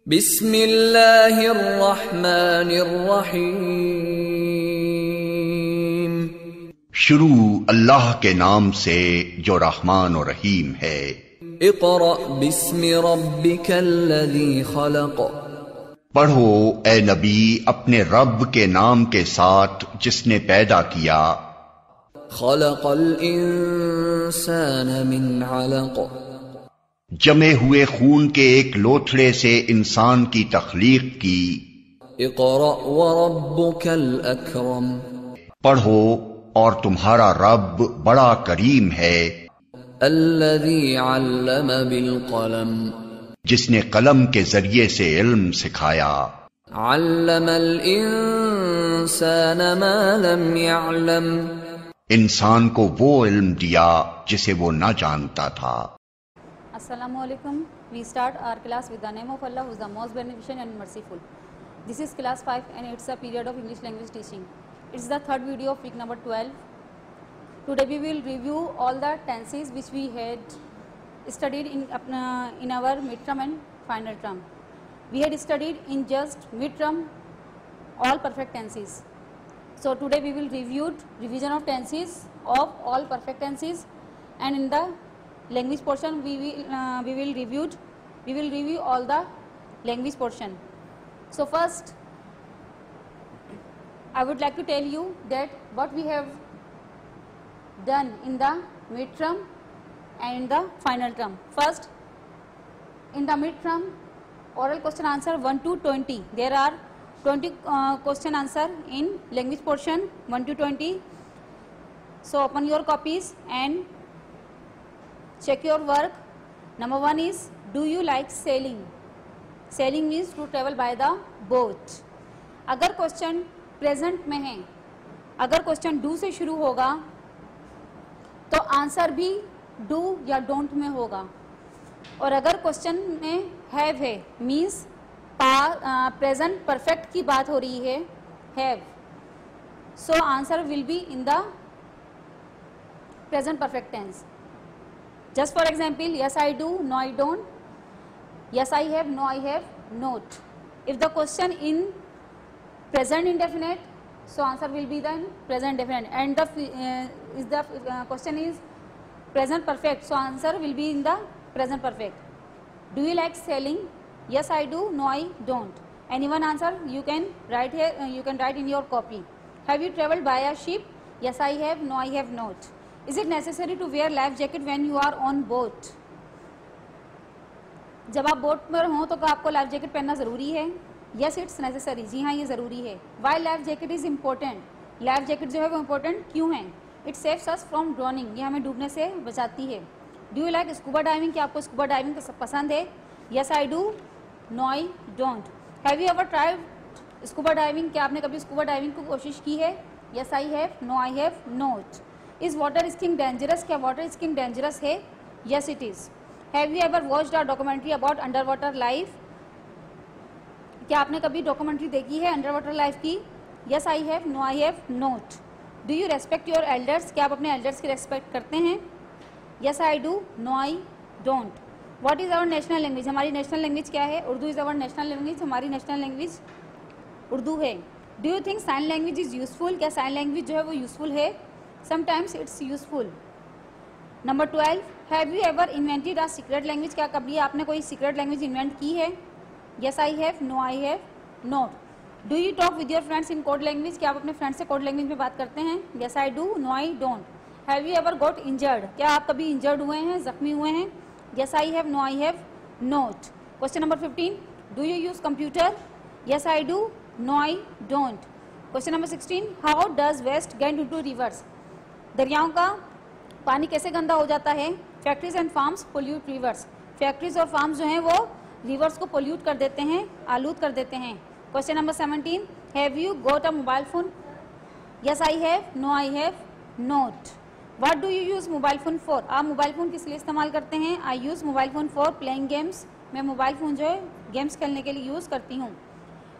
बिस्मिल्लाहिर्रहमानिर्रहीम। शुरू अल्लाह के नाम से जो रहमान और रहीम है। इक़रा बिस्मि रब्बिकल्लज़ी खलक़। पढ़ो ए नबी अपने रब के नाम के साथ जिसने पैदा किया। खलक़ल इंसान मिन अलक़। जमे हुए खून के एक लोथड़े से इंसान की तख्लीक की। इक़रा व रब्बुकल अकरम। पढ़ो और तुम्हारा रब बड़ा करीम है। अल्लज़ी अल्लम बिल क़लम। जिसने कलम के जरिए से इल्म सिखाया। अल्लमल इंसान मा लम यअलम। इंसान को वो इल्म दिया जिसे वो न जानता था। Assalamualaikum. We start our class with the name of Allah, who is the most beneficent and merciful. This is class 5 and it's a period of English language teaching. It's the third video of week number 12. Today we will review all the tenses which we had studied in our midterm and final term. We had studied in just midterm all perfect tenses. So today we will revision of tenses of all perfect tenses, and in the language portion we will review all the language portion. So first I would like to tell you that what we have done in the midterm and in the final term. First, in the midterm oral question answer 1 to 20, there are 20 question answer in language portion 1 to 20. So open your copies and check your work. Number 1 is, do you like sailing? Sailing means to travel by the boat. अगर question present में है, अगर question do से शुरू होगा तो answer भी do या डोंट में होगा, और अगर क्वेश्चन में हैव है मीन्स प्रेजेंट परफेक्ट की बात हो रही है, have, so answer will be in the present perfect tense. Just for example, yes I do, no I don't, yes I have, no I have not. If the question in present indefinite, so answer will be then present definite, and the question is present perfect, so answer will be in the present perfect. Do you like sailing? Yes I do, no I don't. Anyone answer? You can write here, you can write in your copy. Have you traveled by a ship? Yes I have, no I have not. Is it necessary to wear life jacket when you are on boat? जब आप boat पर हो तो क्या आपको life jacket पहनना ज़रूरी है? Yes, it's necessary. जी हाँ, ये ज़रूरी है. Why life jacket is important? Life jacket जो है वो इम्पोर्टेंट क्यों है? It saves us from drowning. ये हमें डूबने से बचाती है. Do you like scuba diving? क्या आपको स्कूबा डाइविंग पसंद है? Yes, I do. No, I don't. Have you ever tried scuba diving? क्या आपने कभी स्कूबा डाइविंग की कोशिश की है? Yes, I have. No, I have not. Is water skiing dangerous? क्या वाटर स्कीइंग डेंजरस है? Yes, it is. Have you ever watched a documentary about underwater life? क्या आपने कभी डॉक्यूमेंट्री देखी है अंडर वाटर लाइफ की? Yes, I have. No, I have not. Do you respect your elders? क्या आप अपने एल्डर्स की रेस्पेक्ट करते हैं? Yes, I do. No, I don't. What is our national language? हमारी नेशनल लैंग्वेज क्या है? Urdu is our national language. हमारी नेशनल लैंग्वेज उर्दू है. Do you think sign language is useful? क्या साइन लैंग्वेज जो है वो यूजफुल है? Sometimes it's useful. Number 12, have you ever invented a secret language? क्या कभी आपने कोई सीक्रेट लैंग्वेज इन्वेंट की है? Yes, I have. No, I have not. Do you talk with your friends in code language? क्या आप अपने फ्रेंड्स से कोड लैंग्वेज में बात करते हैं? Yes, I do. No, I don't. Have you ever got injured? क्या आप कभी इंजर्ड हुए हैं, जख्मी हुए हैं? Yes, I have. No, I have not. Question number 15, do you use computer? Yes, I do. No, I don't. Question number 16, how does waste get into rivers? दरियाओं का पानी कैसे गंदा हो जाता है? Factories and farms pollute reverse. Factories और farms जो हैं वो रिवर्स को पोल्यूट कर देते हैं, आलूद कर देते हैं. Question number 17, have you got a mobile phone? Yes I have. No I have not. What do you use mobile phone for? आप मोबाइल फ़ोन किस लिए इस्तेमाल करते हैं? I use mobile phone for playing games. मैं mobile phone जो है games खेलने के लिए यूज़ करती हूँ.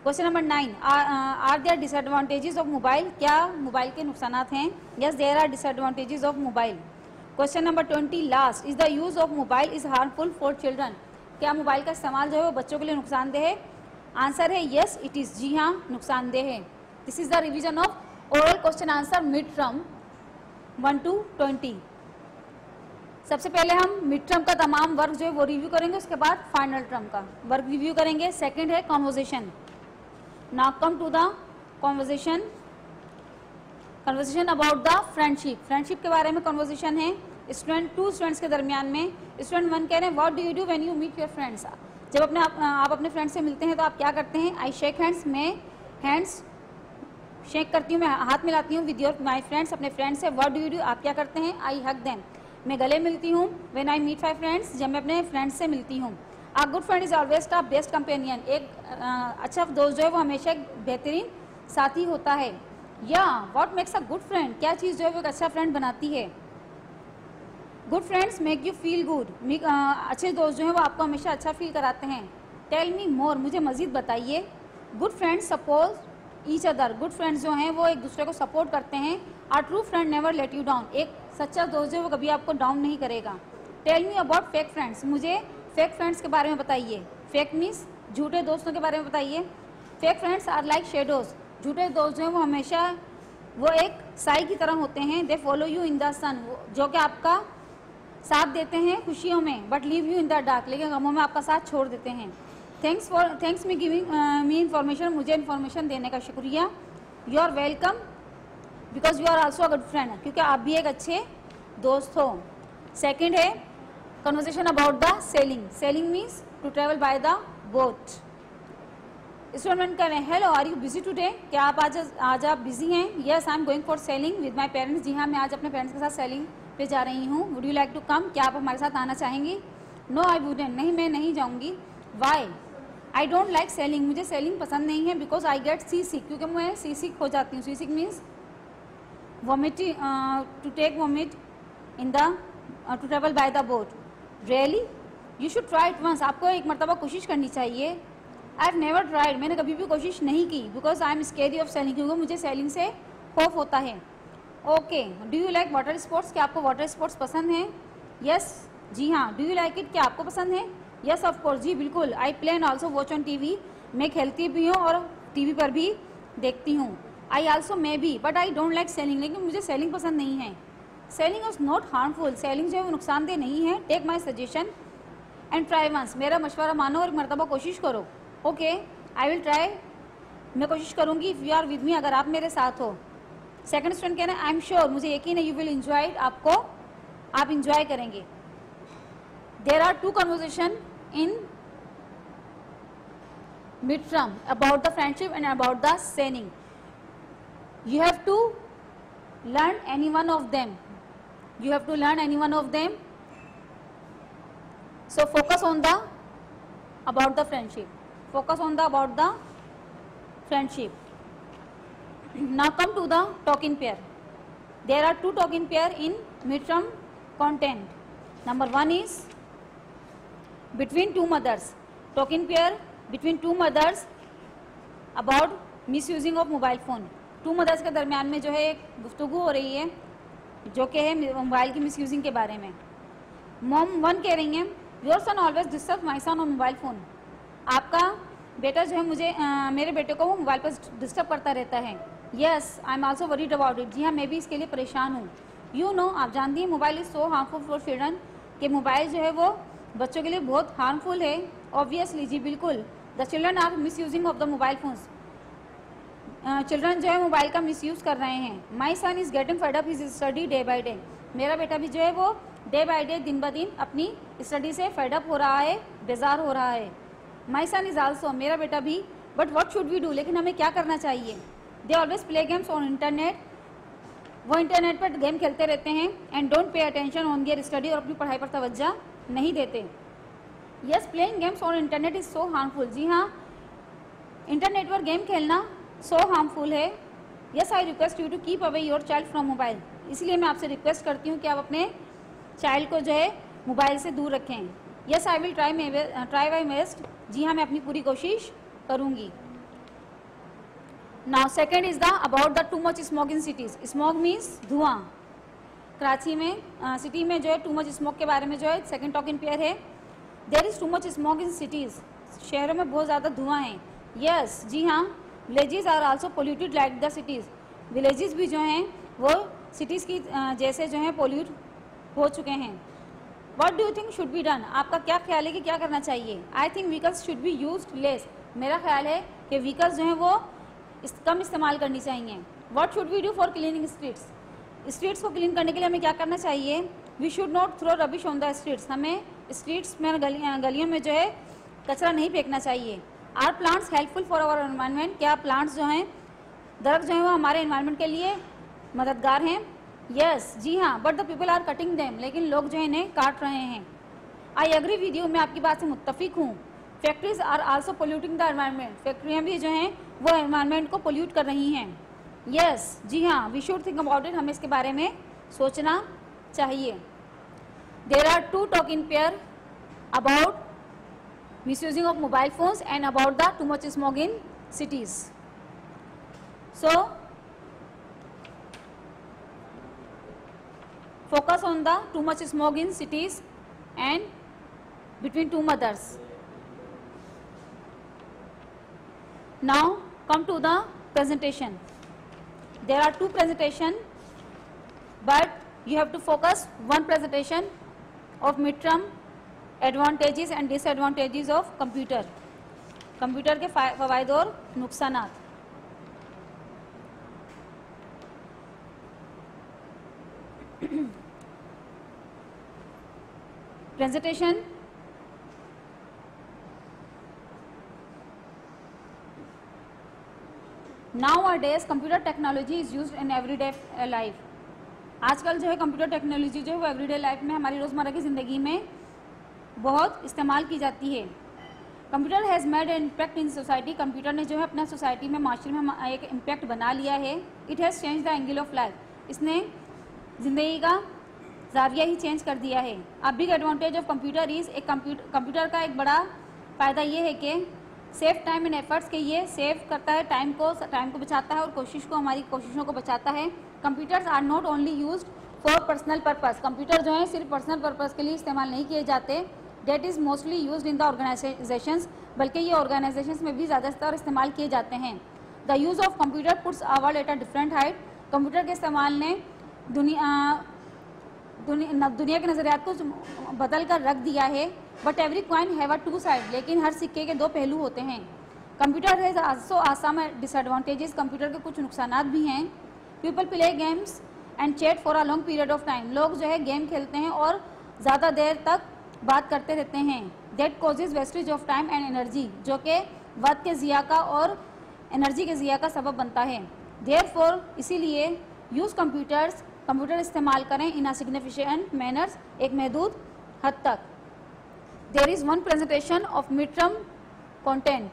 Question number 9, are there disadvantages of mobile? क्या मोबाइल के नुकसानात हैं? Yes, there are disadvantages of mobile. Question number 20 last, is the use of mobile is harmful for children? क्या मोबाइल का इस्तेमाल जो है वो बच्चों के लिए नुकसानदेह है? आंसर है यस इट इज़, जी हाँ नुकसानदेह है। This is the revision of oral question answer mid term 1 to 20। सबसे पहले हम मिड टर्म का तमाम वर्क जो है वो रिव्यू करेंगे, उसके बाद फाइनल टर्म का वर्क रिव्यू करेंगे। सेकंड है conversation. Now come to the conversation about the friendship. Friendship के बारे में कॉन्वर्जेशन है टू स्टूडेंट्स के दरमियान में। स्टूडेंट 1 कह रहे हैं what do you do when you meet your friends. जब आप अपने फ्रेंड से मिलते हैं तो आप क्या करते हैं? आई शेक हैंड्स, मैं हैंड्स शेक करती हूँ, मैं हाथ मिलाती हूँ विद योर माई फ्रेंड्स, अपने फ्रेंड्स से। व्हाट डू यू डू, आप क्या करते हैं? आई हग देम, मैं गले मिलती हूँ। When I meet my friends, जब मैं अपने फ्रेंड्स से मिलती हूँ। A good friend is always the best companion, एक अच्छा दोस्त जो है वो हमेशा एक बेहतरीन साथी होता है। या what makes a good friend, क्या चीज़ जो है वो एक अच्छा फ्रेंड बनाती है? Good friends make you feel good, अच्छे दोस्त जो हैं वो आपको हमेशा अच्छा फील कराते हैं। टेल मी मोर, मुझे मज़ीद बताइए। Good friends support each other, good friends जो हैं वो एक दूसरे को सपोर्ट करते हैं। Are true friend never let you down, एक सच्चा दोस्त जो है वो कभी आपको डाउन नहीं करेगा। Tell me about fake friends, मुझे फेक फ्रेंड्स के बारे में बताइए। फेक मीन्स झूठे दोस्तों के बारे में बताइए। Fake friends are like shadows, झूठे दोस्त जो हैं वो हमेशा वो एक साई की तरह होते हैं। They follow you in the sun, जो कि आपका साथ देते हैं खुशियों में, but leave you in the dark, लेकिन गमों में आपका साथ छोड़ देते हैं। Thanks me giving me information, मुझे इन्फॉर्मेशन देने का शुक्रिया। You are welcome because you are also a good friend, क्योंकि आप भी एक अच्छे दोस्त हो। सेकेंड है conversation about the sailing. Sailing means to travel by the boat. Student कह रहे हैं hello are you busy today, क्या आप आज आप बिजी हैं? Yes I am going for sailing with my parents, जी हाँ मैं आज अपने पेरेंट्स के साथ सेलिंग पे जा रही हूँ। Would you like to come, क्या आप हमारे साथ आना चाहेंगी? नो आई वुडंट, नहीं मैं नहीं जाऊँगी। Why? I don't like sailing, मुझे सेलिंग पसंद नहीं है। बिकॉज आई गेट सी सिक, क्योंकि मैं सी सिक हो जाती हूँ। Sea sick means vomiting, to take vomit in the to travel by the boat. Really? You should try it once, आपको एक मरतबा कोशिश करनी चाहिए। आई हैव नेवर ट्राइड, मैंने कभी भी कोशिश नहीं की। Because I am scary of selling, क्योंकि मुझे सेलिंग से खौफ होता है। Okay, do you like water sports, क्या आपको वाटर स्पोर्ट्स पसंद हैं? यस, जी हाँ। डू यू लाइक इट, क्या आपको पसंद है? यस ऑफ कोर्स, जी बिल्कुल। I play and also watch on TV, मैं खेलती भी हूँ और टीवी पर भी देखती हूँ। I also may be but I don't like sailing, लेकिन मुझे सेलिंग पसंद नहीं है। Sailing is not harmful, sailing जो है वो नुकसानदेह नहीं है। Take my suggestion and try once, मेरा मशवरा मानो और एक मरतबा कोशिश करो। ओके, आई विल ट्राई, मैं कोशिश करूँगी। If you are with me, अगर आप मेरे साथ हो। सेकंड स्टूडेंट कहना है आई एम श्योर, मुझे यकीन है। यू विल एंजॉय, आप इंजॉय करेंगे। There are two conversation in mid term about the friendship and about the sailing. You have to learn any one of them, you have to learn any one of them. So focus on the about the friendship, focus on the about the friendship. Now come to the talking pair. There are two talking pair in midterm content. Number one is between two mothers, talking pair between two mothers about misusing of mobile phone. Two mothers के दरमियान में जो है एक गुफ्तगू हो रही है जो कि है मोबाइल की मिसयूजिंग के बारे में। मॉम 1 कह रही हैं your son always disturb my son on mobile phone, आपका बेटा जो है मुझे मेरे बेटे को वो मोबाइल पर डिस्टर्ब करता रहता है। Yes I am also worried about it, जी हाँ मैं भी इसके लिए परेशान हूँ। यू नो, आप जानती हैं mobile is so harmful for children, कि मोबाइल जो है वो बच्चों के लिए बहुत हार्मफुल है। ऑब्वियसली, जी बिल्कुल। The children are miss using of the mobile phones, children जो है मोबाइल का मिसयूज़ कर रहे हैं। My son is getting fed up his study day by day, मेरा बेटा भी जो है वो डे बाई डे, दिन ब दिन अपनी स्टडी से फेड अप हो रहा है, बेजार हो रहा है। माई सन इज़ आल्सो, मेरा बेटा भी। But what should we do, लेकिन हमें क्या करना चाहिए? They always play games on internet, वो इंटरनेट पर गेम खेलते रहते हैं। And don't pay attention on their study, और अपनी पढ़ाई पर तवज्जो नहीं देते। Yes, playing games on internet is so harmful, जी हाँ इंटरनेट पर गेम खेलना सो हार्मफुल है। Yes I request you to keep away your child from mobile, इसलिए मैं आपसे रिक्वेस्ट करती हूँ कि आप अपने चाइल्ड को जो है मोबाइल से दूर रखें। Yes I will try my best, जी हाँ मैं अपनी पूरी कोशिश करूँगी। Now second is the about the too much smoke in cities. Smoke means धुआं। कराची में सिटी में जो है टू मच स्मोक के बारे में जो है सेकेंड टॉक इन पेयर है। There is too much smoke in cities, शहरों में बहुत ज़्यादा धुआं है। यस, जी हाँ, villages are also polluted like the cities, villages भी जो हैं वो सिटीज़ की जैसे जो हैं पोल्यूट हो चुके हैं। What do you think should be done, आपका क्या ख्याल है कि क्या करना चाहिए? I think vehicles should be used less, मेरा ख्याल है कि व्हीकल्स जो हैं वो कम इस्तेमाल करनी चाहिए। What should we do for cleaning streets, streets को क्लीन करने के लिए हमें क्या करना चाहिए? We should not throw rubbish on the streets, हमें स्ट्रीट्स में गलियों में जो है कचरा नहीं फेंकना चाहिए। Are plants helpful for our environment, क्या प्लांट्स जो हैं, दरख्त जो हैं वो हमारे एनवायरनमेंट के लिए मददगार हैं? यस, जी हाँ, but the people are cutting them, लेकिन लोग जो है इन्हें काट रहे हैं। आई एग्री विद यू, मैं आपकी बात से मुत्तफिक हूँ। Factories are also polluting the environment, फैक्ट्रियाँ भी जो हैं वो एनवायरनमेंट को पोल्यूट कर रही हैं। यस, जी हाँ, we should think about it, हमें इसके बारे में सोचना चाहिए। There are two talk in pair about misusing of mobile phones and about the too much smoke in cities. So focus on the too much smoke in cities and between two mothers. Now come to the presentation. There are two presentation, but you have to focus one presentation of midterm advantages and disadvantages of computer. Computer के फ़वाइद और नुकसानात। Presentation nowadays computer technology is used in everyday life. आजकल जो है computer technology जो है वो एवरीडे लाइफ में, हमारी रोज़मर्रा की ज़िंदगी में बहुत इस्तेमाल की जाती है। Computer has made an impact in society, computer ने जो है अपना सोसाइटी में, माशरे में एक इम्पैक्ट बना लिया है। It has change the angle of life, इसने ज़िंदगी का ज़ाविया ही चेंज कर दिया है। A big advantage of computer is, एक कंप्यूटर का एक बड़ा फ़ायदा ये है कि सेव टाइम एंड एफर्ट्स, के ये सेव करता है टाइम को बचाता है और हमारी कोशिशों को बचाता है। Computers are not only used for personal purpose, computer जो है सिर्फ पर्सनल पर्पज़ के लिए इस्तेमाल नहीं किए जाते। That is mostly used in the organisations, बल्कि ये ऑर्गेनाइजेशंस में भी ज़्यादातर इस्तेमाल किए जाते हैं। The use of computer puts our world at a different height, computer के इस्तेमाल ने दुनिया के नज़रियात को बदल कर रख दिया है। But every coin have a two side, लेकिन हर सिक्के के दो पहलू होते हैं। Computer has also some disadvantages, computer के कुछ नुकसानात भी हैं। People play games and chat for a long period of time, लोग जो है गेम खेलते हैं और ज़्यादा देर तक बात करते रहते हैं। That causes wastage of time and energy, जो कि वक्त के ज़िया का और एनर्जी के ज़िया का सबब बनता है। देयरफॉर इसीलिए यूज़ कंप्यूटर इस्तेमाल करें इन अ सिग्निफिकेंट मैनर्स, एक महदूद हद तक। There is one presentation of mid term content,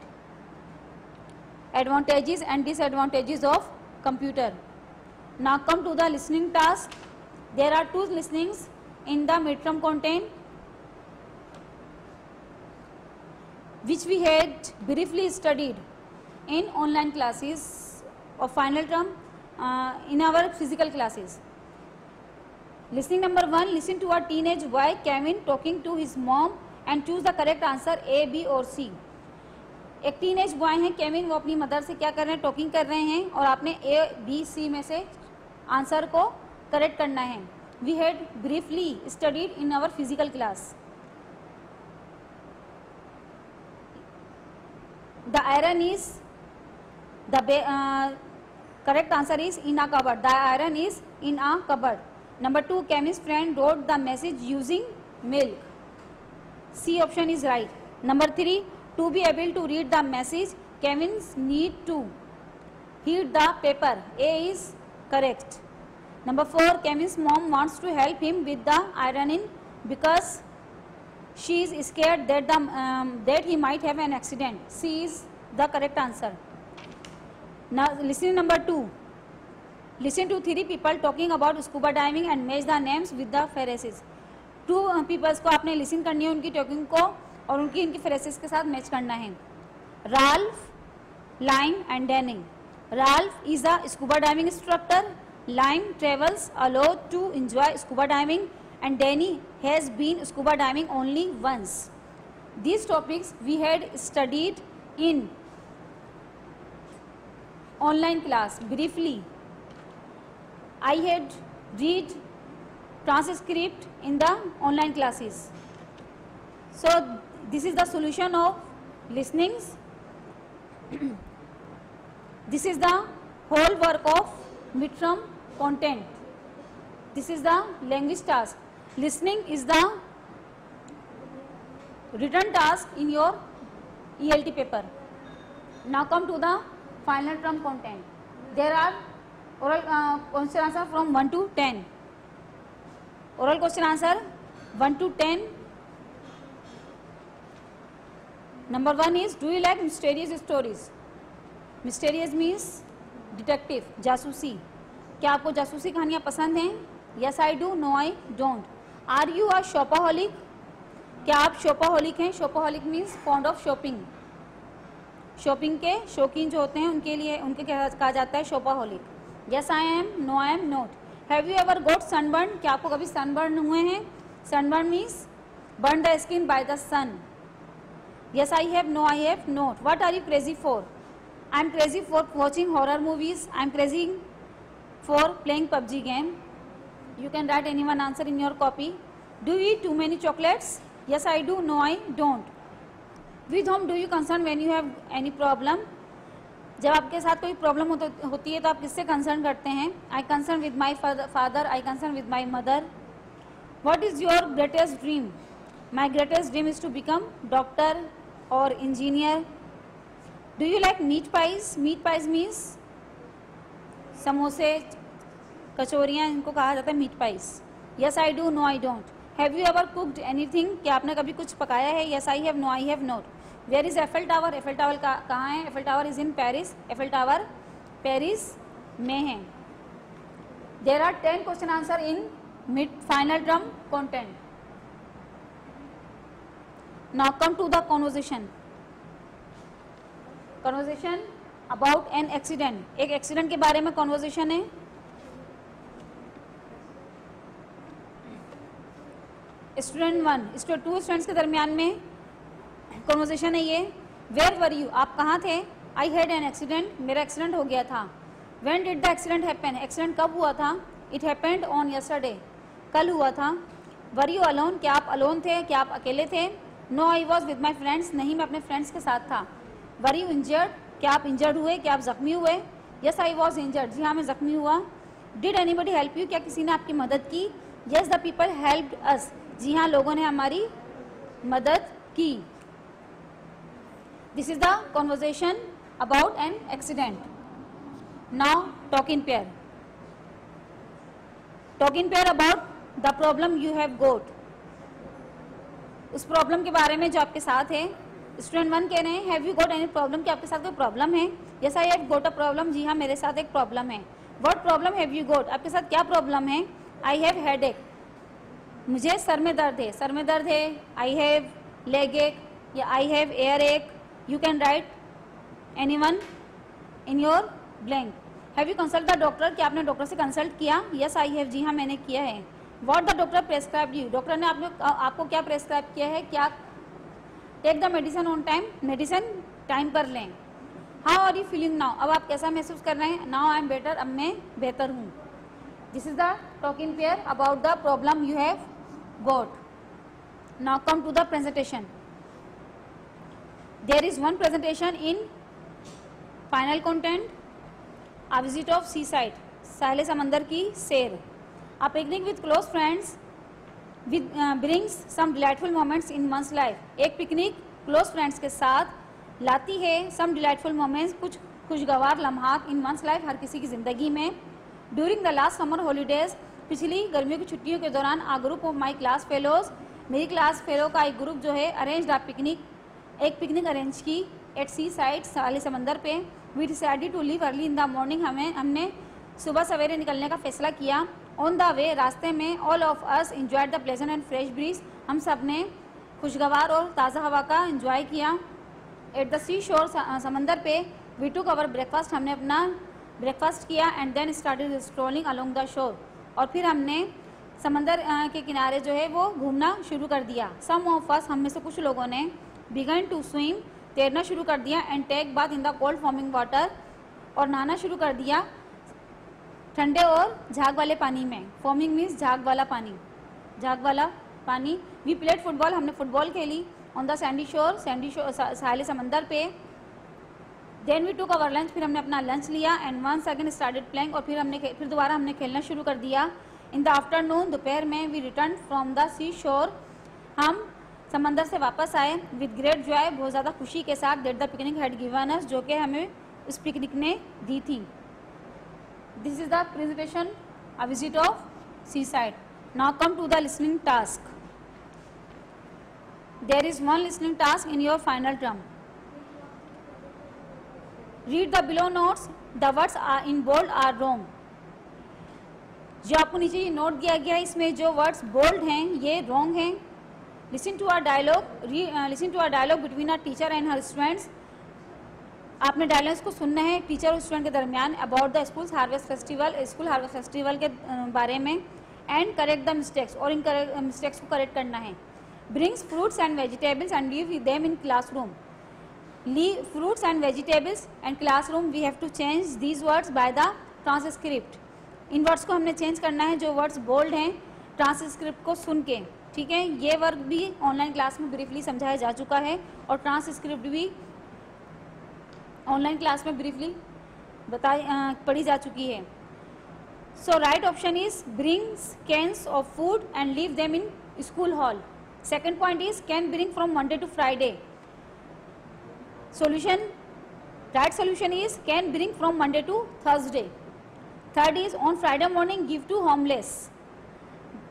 advantages and disadvantages of computer. Now come to the listening task. There are two listenings in the mid term content which we had briefly studied in online classes of final term in our physical classes. Listening number 1, listen to a teenage boy Kevin talking to his mom and choose the correct answer A, B or C. एक teenage boy है Kevin, वो अपनी mother से क्या कर रहे हैं, talking कर रहे हैं और आपने A, B, C में से आंसर को करेक्ट करना है। We had briefly studied in our physical class. The iron is correct answer is in a cupboard. The iron is in a cupboard. Number 2, Kevin's friend wrote the message using milk. C option is right. Number 3, to be able to read the message, Kevin's need to heat the paper. A is correct. Number 4, Kevin's mom wants to help him with the ironing because she is scared that he might have an accident. C is the correct answer. Now listening number 2, listen to 3 people talking about scuba diving and match the names with the phrases. 2 peoples को आपने listen करनी है, उनकी talking को और इनकी phrases के साथ मैच करना है। Ralph, Lime and Danny. Ralph is a scuba diving instructor. Lime travels alone to enjoy scuba diving and Danny has been scuba diving only once. These topics we had studied in online class briefly. I had read transcript in the online classes. So this is the solution of listenings. This is the whole work of midterm content. This is the language task. Listening is the written task in your ELT paper. Now come to the final term content. There are oral question answer from 1 to 10. Oral question answer 1 to 10. Number 1 is, do you like mysterious stories? Mysterious means detective, जासूसी. क्या आपको जासूसी कहानियाँ पसंद हैं? Yes I do, no I don't. Are you a shopaholic? क्या आप shopaholic हैं? Shopaholic means fond of shopping. Shopping के शौकीन जो होते हैं उनके लिए उनके कहा जाता है shopaholic. Yes I am, no I am not. Have you ever got sunburn? क्या आपको कभी सनबर्न हुए हैं? Sunburn means burn the skin by the sun. Yes I have, no I have not. What are you crazy for? I am crazy for watching horror movies. I am crazy for playing PUBG game. You can write any one answer in your copy. Do you eat too many chocolates? Yes, I do. No, I don't. With whom do you concern when you have any problem? जब आपके साथ कोई problem होती है तो आप किससे concern करते हैं? I concern with my father. I concern with my mother. What is your greatest dream? My greatest dream is to become doctor or engineer. Do you like meat pies? Meat pies means समोसे, कचौरियाँ, इनको कहा जाता है meat pies. Yes I do, no I don't. Have you ever cooked anything? क्या आपने कभी कुछ पकाया है? Yes I have, no I have not. Where is Eiffel Tower? Eiffel Tower कहाँ है? Eiffel Tower is in Paris. Eiffel Tower Paris में है. There are 10 question answer in mid final term content. Now come to the conversation. Conversation about an accident. एक accident के बारे में conversation है. Student 1 2 students के दरमियान में कन्वर्सेशन है ये. Where were you? आप कहाँ थे? I had an accident. मेरा एक्सीडेंट हो गया था. When did the accident happen? Accident कब हुआ था? It happened on yesterday. कल हुआ था. Were you alone? क्या आप अलोन थे? क्या आप अकेले थे? No I was with my friends. नहीं, मैं अपने फ्रेंड्स के साथ था. Were you injured? क्या आप इंजर्ड हुए? क्या आप जख्मी हुए? Yes I was injured. जी हाँ, मैं जख्मी हुआ. Did anybody help you? क्या किसी ने आपकी मदद की? Yes the people helped us. जी हाँ, लोगों ने हमारी मदद की. This is the conversation about an accident. Now talk in pair. Talk in pair about the problem you have got. उस प्रॉब्लम के बारे में जो आपके साथ है. स्टूडेंट 1 कह रहे हैं have you got any problem? क्या आपके साथ कोई प्रॉब्लम है? Yes I have got a problem. जी हाँ, मेरे साथ एक प्रॉब्लम है. What problem have you got? आपके साथ क्या प्रॉब्लम है? I have headache. मुझे सर में दर्द है. सर में दर्द है. आई हैव लेग एक या आई हैव एयर एक. You can write any one in your blank. Have you consult the doctor? क्या आपने डॉक्टर से कंसल्ट किया? Yes I have. जी हाँ, मैंने किया है. What the doctor prescribed you? Doctor ने आपको क्या प्रेस्क्राइब किया है? क्या? Take the medicine on time. Medicine time पर लें. How are you feeling now? अब आप कैसा महसूस कर रहे हैं? Now I am better. अब मैं बेहतर हूँ. This is the talk in pair about the problem you have got. Now come to the presentation. There is one presentation in final content. A visit of sea side. साहिल समंदर की सैर. A picnic with close friends brings some delightful moments in one's life. एक picnic close friends के साथ लाती है some delightful moments, कुछ खुशगवार लम्हात in one's life, हर किसी की ज़िंदगी में. During the last summer holidays, पिछली गर्मियों की छुट्टियों के दौरान a group of my class fellows, मेरी क्लास फेलो का एक ग्रुप जो है arranged a picnic, एक पिकनिक अरेंज की at sea side, साहिल समंदर पे. We decided to leave early in the morning. हमने सुबह सवेरे निकलने का फैसला किया. ऑन द वे, रास्ते में, all of us enjoyed the pleasant and fresh breeze. हम सब ने खुशगवार और ताज़ा हवा का इंजॉय किया. एट द सी शोर, समंदर पे, वी टुक अवर ब्रेकफास्ट. हमने अपना ब्रेकफास्ट किया. And then started strolling along the shore. और फिर हमने समंदर के किनारे जो है वो घूमना शुरू कर दिया. सम ऑफ अस, हम में से कुछ लोगों ने, बिगन टू स्विम, तैरना शुरू कर दिया, and take bath in the cold foaming water, और नहाना शुरू कर दिया ठंडे और झाग वाले पानी में। फॉर्मिंग मीन्स झाग वाला पानी, झाग वाला पानी। वी प्लेड फुटबॉल, हमने फुटबॉल खेली। ऑन द सैंडी शोर, साहिल समंदर पे। देन वी टूक अवर लंच, फिर हमने अपना लंच लिया। And once again started playing, और फिर दोबारा हमने खेलना शुरू कर दिया। इन द आफ्टरनून, दोपहर में, वी रिटर्न फ्रॉम द सी शोर, हम समंदर से वापस आए। विद ग्रेट जॉय, बहुत ज़्यादा खुशी के साथ। That the picnic had given us, जो कि हमें उस पिकनिक ने दी थी। This is the presentation, a visit of sea side. Now come to the listening task. There is one listening task in your final term. Read the below notes, the words are in bold are wrong. जो आपको नीचे ये note दिया गया है, इसमें जो words bold हैं ये रॉन्ग हैं। Listen to our dialogue between our teacher and her students. आपने डायलॉग्स को सुनना है टीचर और स्टूडेंट के दरमियान about the school harvest festival के बारे में। एंड करेक्ट द मिस्टेक्स, और इन मिस्टेक्स को करेक्ट करना है। Brings fruits and vegetables and leave them in classroom. Fruits and vegetables and classroom, we have to change these words by the transcript. इन words को हमने चेंज करना है जो वर्ड्स बोल्ड हैं ट्रांसक्रिप्ट को सुन के, ठीक है। ये वर्क भी ऑनलाइन क्लास में ब्रीफली समझाया जा चुका है, और ट्रांसक्रिप्ट भी ऑनलाइन क्लास में ब्रीफली पढ़ी जा चुकी है। So right option is brings cans of food and leave them in school hall. Second point is can bring from Monday to Friday. Solution, right solution is can bring from Monday to Thursday. Third is on Friday morning give to homeless.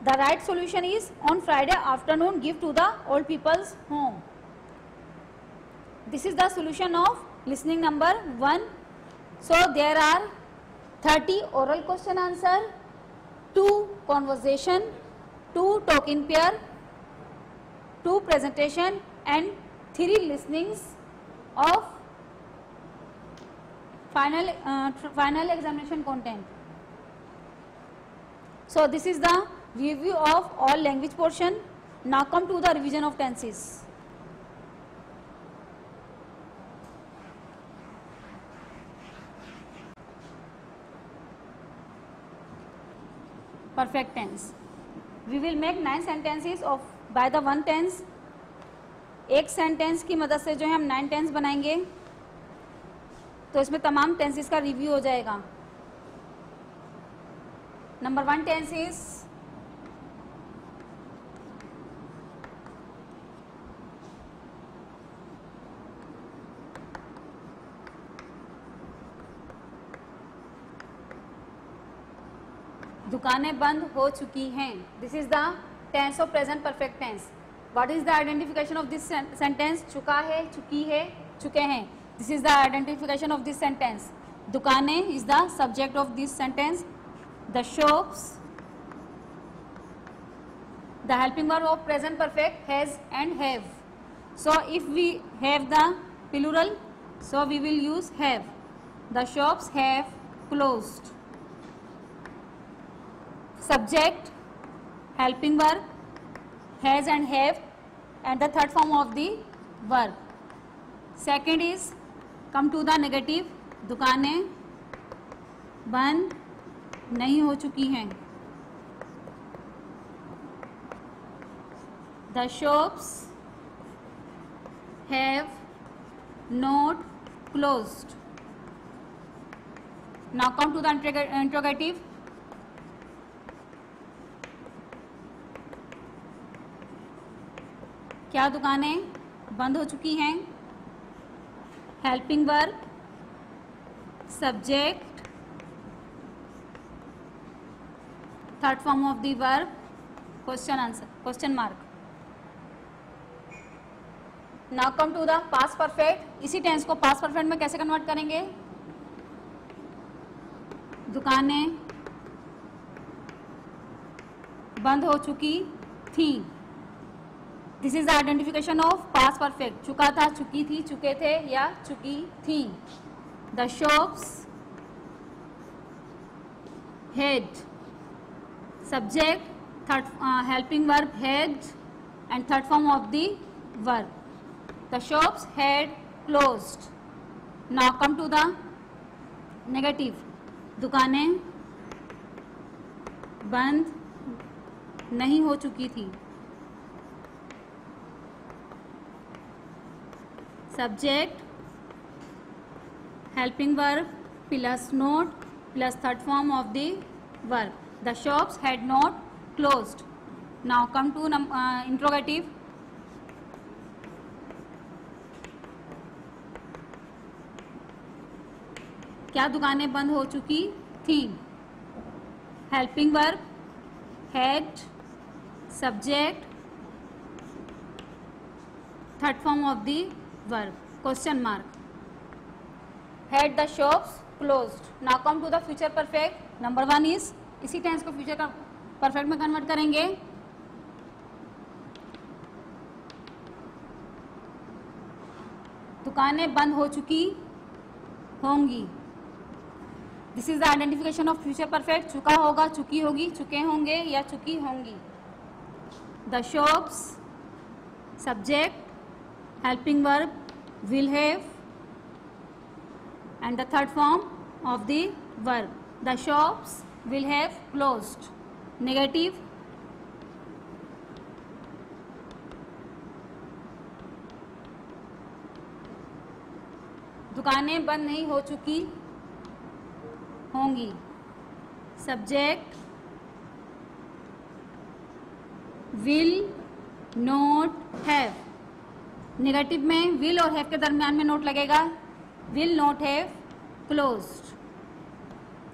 The right solution is on Friday afternoon give to the old people's home. This is the solution of listening number 1. So there are 30 oral question answer, 2 conversation, 2 talk in pair, 2 presentation and 3 listenings of final examination content. So this is the review of all language portion. Now come to the revision of tenses. Perfect tense. We will make 9 sentences of by the one tense. एक sentence की मदद से जो है हम 9 tense बनाएंगे, तो इसमें तमाम टेंसेस का रिव्यू हो जाएगा। नंबर 1 टेंस इज दुकानें बंद हो चुकी हैं। This is the tense of present perfect tense. What is the identification of this sentence? चुका है, चुकी है, चुके हैं। This is the identification of this sentence. दुकानें is the subject of this sentence. The shops. The helping verb of present perfect has and have. So if we have the plural, so we will use have. The shops have closed. Subject, helping verb, has and have, and the third form of the verb. Second is come to the negative. दुकानें बंद नहीं हो चुकी हैं। The shops have not closed. Now come to the interrogative. क्या दुकानें बंद हो चुकी हैं? Helping verb, subject, third form of the verb, question answer, question mark. Now come to the past perfect. इसी टेंस को पास्ट परफेक्ट में कैसे कन्वर्ट करेंगे? दुकानें बंद हो चुकी थी। This is the identification of past perfect. चुका था, चुकी थी, चुके थे या चुकी थी। The shops had, subject, third helping verb had and third form of the verb. The shops had closed. Now come to the negative. दुकानें बंद नहीं हो चुकी थी. Subject, helping verb plus not plus third form of the verb. The shops had not closed. Now come to interrogative. क्या दुकानें बंद हो चुकी थी? Helping verb had, subject, third form of the verb, question mark. Had the shops closed. Now come to the future perfect. Number 1 is, इसी tense को future का perfect में कन्वर्ट करेंगे. दुकानें बंद हो चुकी होंगी. This is the identification of future perfect. चुका होगा, चुकी होगी, चुके होंगे या चुकी होंगी. The shops, subject, helping verb, will have, and the third form of the verb. The shops will have closed. Negative, दुकानें बंद नहीं हो चुकी होंगी. Subject, will not have. Negative में विल और हैव के दरमियान में नोट लगेगा. Will not have closed.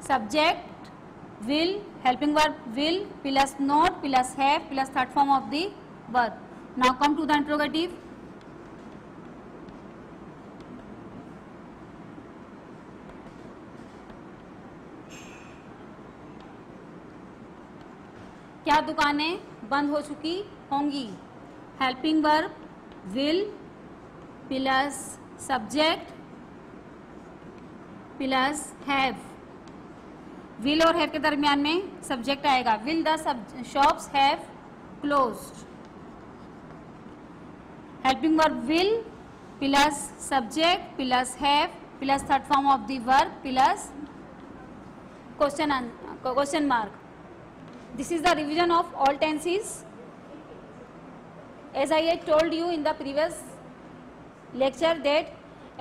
Subject will, helping verb will plus not plus have plus third form of the verb. Now come to the interrogative. क्या दुकानें बंद हो चुकी होंगी? Helping verb will plus subject plus have. Will और have के दरमियान में सब्जेक्ट आएगा. Will the shops have closed. Helping verb will plus subject plus have plus third form of the verb plus question mark. This is the revision of all tenses. As I had told you in the previous lecture that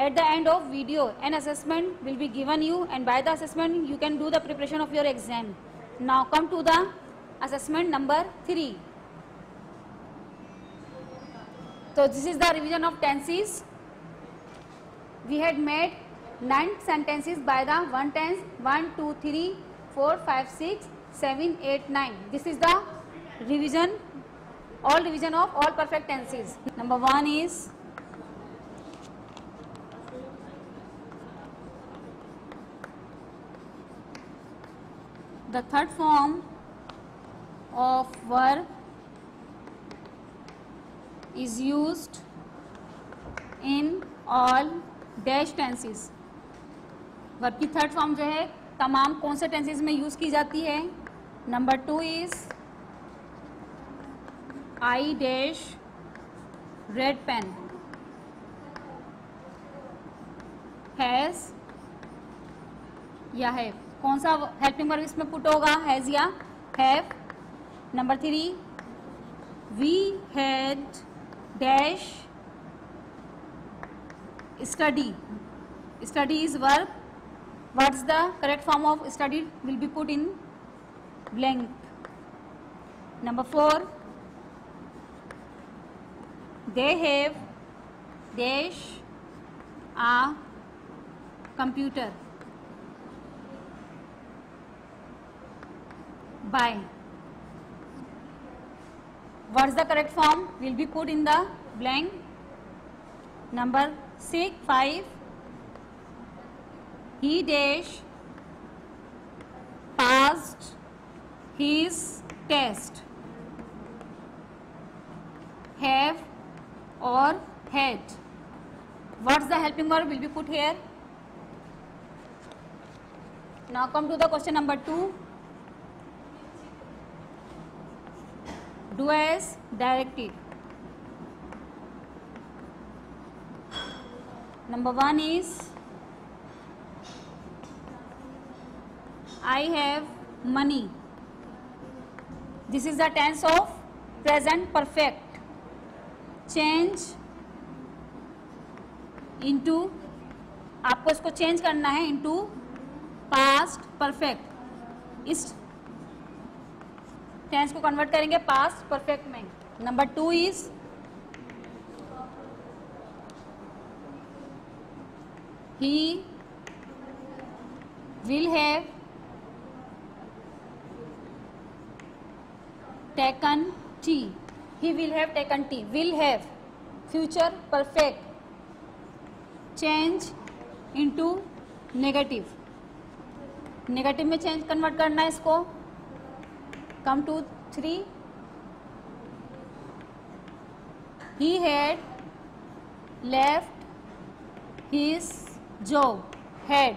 at the end of video an assessment will be given you, and by the assessment you can do the preparation of your exam. Now come to the assessment number 3. So this is the revision of tenses. We had made 9 sentences by the one tense, 1, 2, 3, 4, 5, 6, 7, 8, 9. This is the revision, all revision of all perfect tenses. Number 1 is the third form of verb is used in all dash tenses. Verb की third form जो है तमाम कौन से tenses में use की जाती है? Number 2 is I dash red pen. Has या हैव. कौन सा हेल्पिंग वर्ब इसमें पुट होगा? हैज या have. Number 3 we had dash study. Study is verb. What's the correct form of studied? Will be put in blank. Number 4 they have dash a computer. By. What's the correct form? Will be put in the blank. Number 5 he dash passed his test. Have or had. What's the helping verb will be put here? Now come to the question number 2. Do as directed. Number 1 is I have money. This is the tense of present perfect. Change into, आपको इसको change करना है into past perfect. इस tense को convert करेंगे past perfect में. Number 2 is he will have taken tea. He will have taken tea. Will have future perfect. Change into negative. Negative में change convert करना है इसको. Come to 3. He had left his job. Had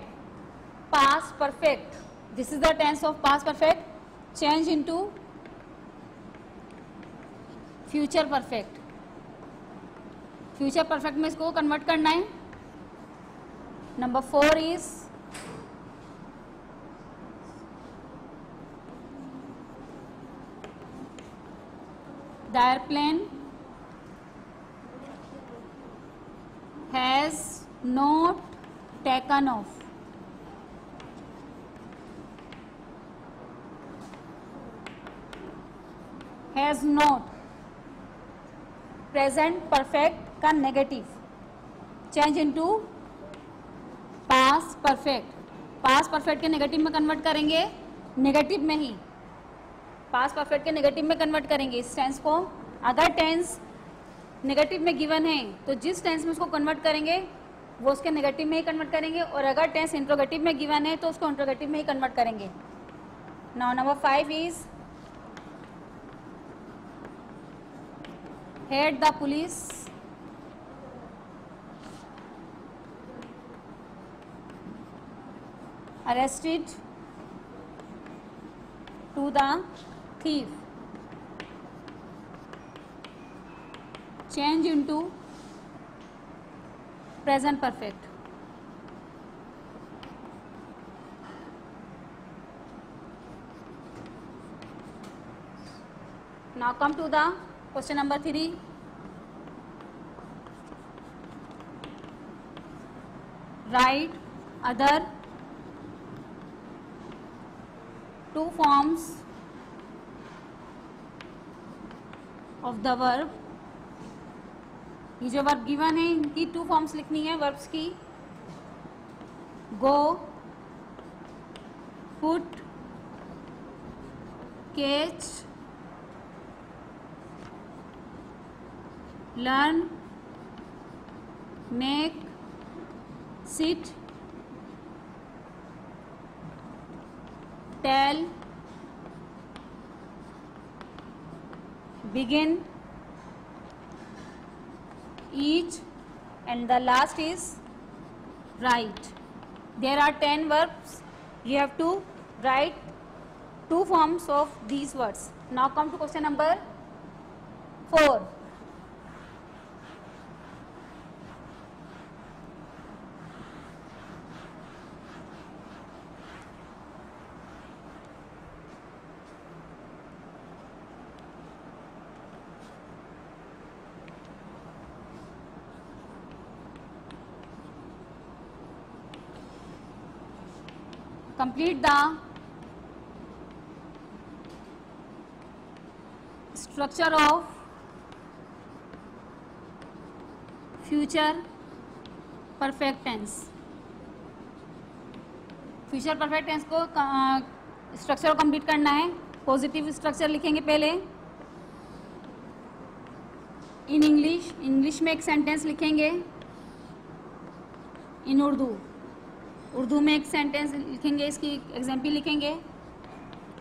past perfect. This is the tense of past perfect. Change into future perfect. Future perfect में इसको convert करना है. Number 4 is the airplane has not taken off. Has not present perfect का negative. Change into past perfect. Past perfect के negative में convert करेंगे. Negative में ही past perfect के नेगेटिव में कन्वर्ट करेंगे इस टेंस को. अगर टेंस नेगेटिव में गिवन है तो जिस टेंस में उसको कन्वर्ट करेंगे वो उसके नेगेटिव में ही कन्वर्ट करेंगे, और अगर टेंस इंट्रोगेटिव में गिवन है तो उसको इंट्रोगेटिव में ही कन्वर्ट करेंगे. Now number 5 is had the police arrested to the thief. Change into present perfect. Now come to the question number 3. Write other two forms of the verb. ये जो verb given है इनकी 2 forms लिखनी है verbs की. Go, put, catch, learn, make, sit, tell, begin, each, and the last is write. There are 10 verbs. You have to write 2 forms of these words. Now come to question number 4. Complete the structure of future perfect tense. Future perfect tense को structure को complete करना है. Positive structure लिखेंगे पहले. In English में एक sentence लिखेंगे. इन उर्दू में एक सेंटेंस लिखेंगे, इसकी एग्जाम्पल लिखेंगे.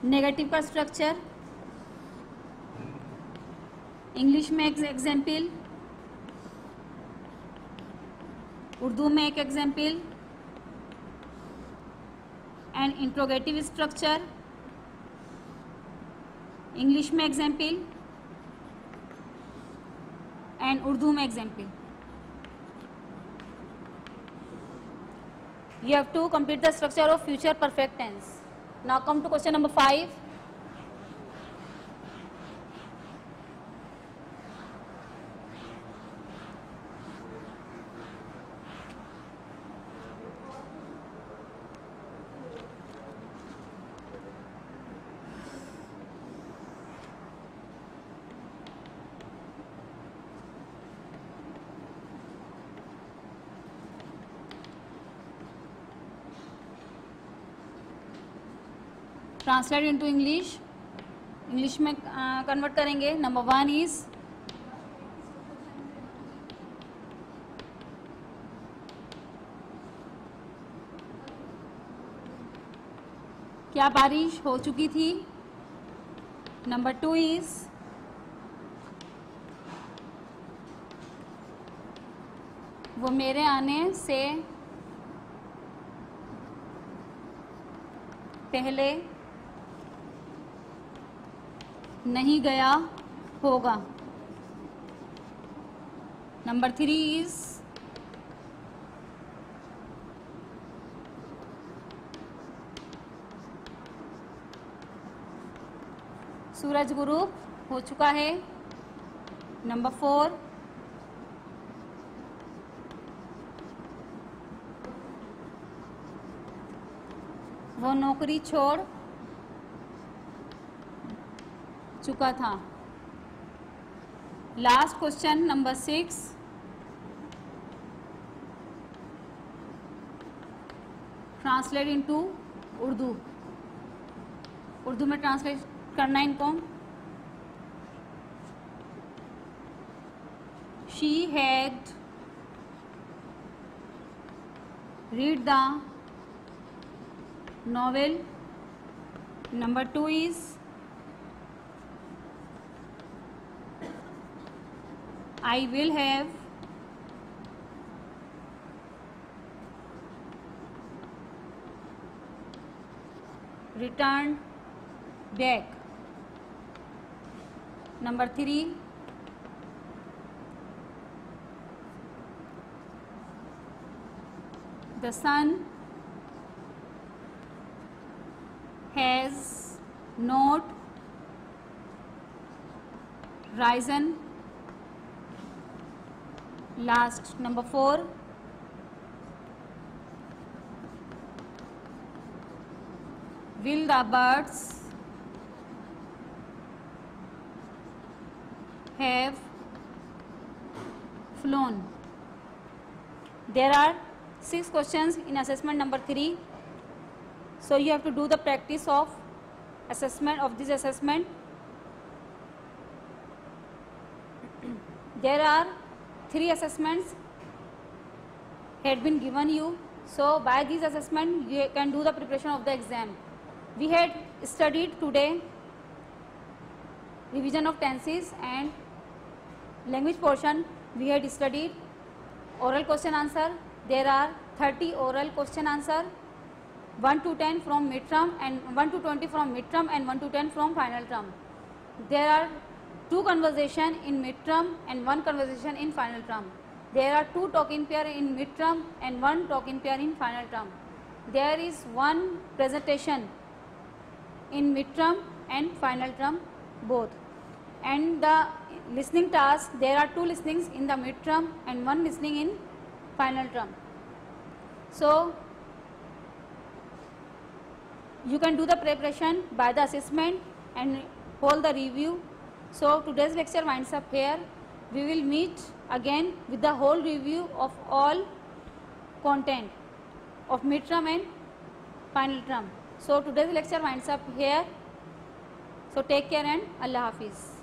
नेगेटिव का स्ट्रक्चर. इंग्लिश में एक एग्जाम्पल, उर्दू में एक example. And interrogative structure. English में एग्जाम्पल एंड उर्दू में example. You have to complete the structure of future perfect tense. Now come to question number 5. Translate into English में convert करेंगे. Number 1 is क्या बारिश हो चुकी थी. नंबर 2 इज वो मेरे आने से पहले नहीं गया होगा. नंबर 3 इज सूरज गुरूब हो चुका है. नंबर 4 वो नौकरी छोड़ चुका था. Last question number 6 translate into Urdu. Urdu में ट्रांसलेट करना इनको. She had read the novel. Number 2 is I will have returned back. Number 3 the sun has not risen. Last number 4 will the birds have flown. There are 6 questions in assessment number 3. So you have to do the practice of assessment of this assessment. There are 3 assessments had been given you. So by this assessment you can do the preparation of the exam. We had studied today revision of tenses and language portion. We had studied oral question answer. There are 30 oral question answer, 1 to 10 from midterm and 1 to 20 from midterm and 1 to 10 from final term. There are 2 conversation in midterm and 1 conversation in final term. There are 2 talking pair in midterm and 1 talking pair in final term. There is 1 presentation in midterm and final term both. And the listening task, there are 2 listenings in the midterm and 1 listening in final term. So you can do the preparation by the assessment and hold the review. So today's lecture winds up here. We will meet again with the whole review of all content of midterm and final term. So today's lecture winds up here. So take care and Allah Hafiz.